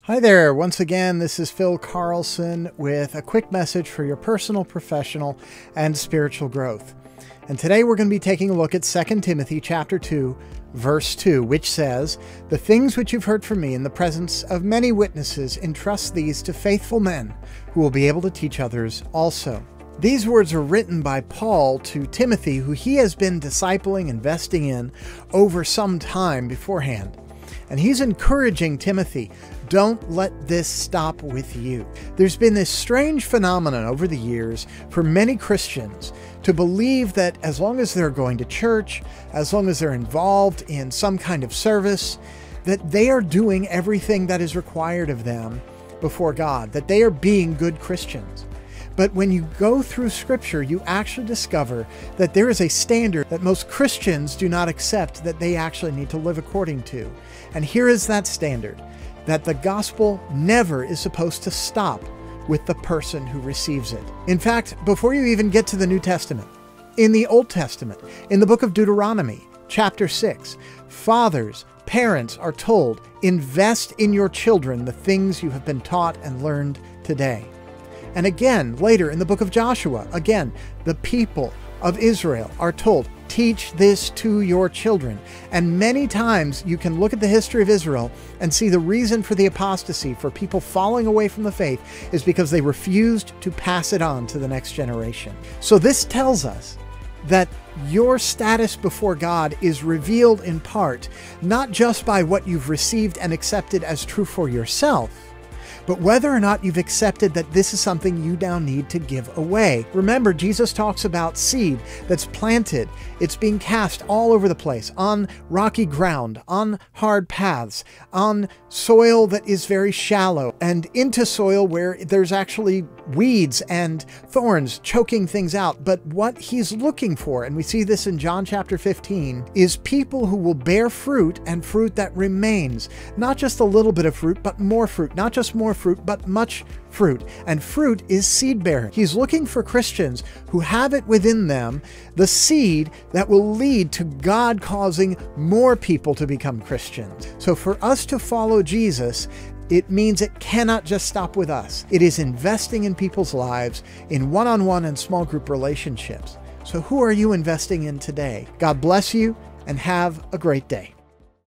Hi there, once again, this is Phil Carlson with a quick message for your personal, professional, and spiritual growth. And today we're going to be taking a look at 2 Timothy chapter 2, verse 2, which says, "The things which you've heard from me in the presence of many witnesses, entrust these to faithful men who will be able to teach others also." These words are written by Paul to Timothy, who he has been discipling, investing in over some time beforehand. And he's encouraging Timothy, don't let this stop with you. There's been this strange phenomenon over the years for many Christians to believe that as long as they're going to church, as long as they're involved in some kind of service, that they are doing everything that is required of them before God, that they are being good Christians. But when you go through Scripture, you actually discover that there is a standard that most Christians do not accept that they actually need to live according to. And here is that standard, that the gospel never is supposed to stop with the person who receives it. In fact, before you even get to the New Testament, in the Old Testament, in the book of Deuteronomy, chapter 6, fathers, parents are told, invest in your children the things you have been taught and learned today. And again, later in the book of Joshua, again, the people of Israel are told, teach this to your children. And many times you can look at the history of Israel and see the reason for the apostasy, for people falling away from the faith, is because they refused to pass it on to the next generation. So this tells us that your status before God is revealed in part, not just by what you've received and accepted as true for yourself, but whether or not you've accepted that this is something you now need to give away. Remember, Jesus talks about seed that's planted. It's being cast all over the place, on rocky ground, on hard paths, on soil that is very shallow, and into soil where there's actually weeds and thorns choking things out. But what he's looking for, and we see this in John chapter 15, is people who will bear fruit, and fruit that remains. Not just a little bit of fruit, but more fruit. Not just more fruit, but much fruit. And fruit is seed bearing. He's looking for Christians who have it within them, the seed that will lead to God causing more people to become Christians. So for us to follow Jesus, it means it cannot just stop with us. It is investing in people's lives, in one-on-one and small group relationships. So who are you investing in today? God bless you and have a great day.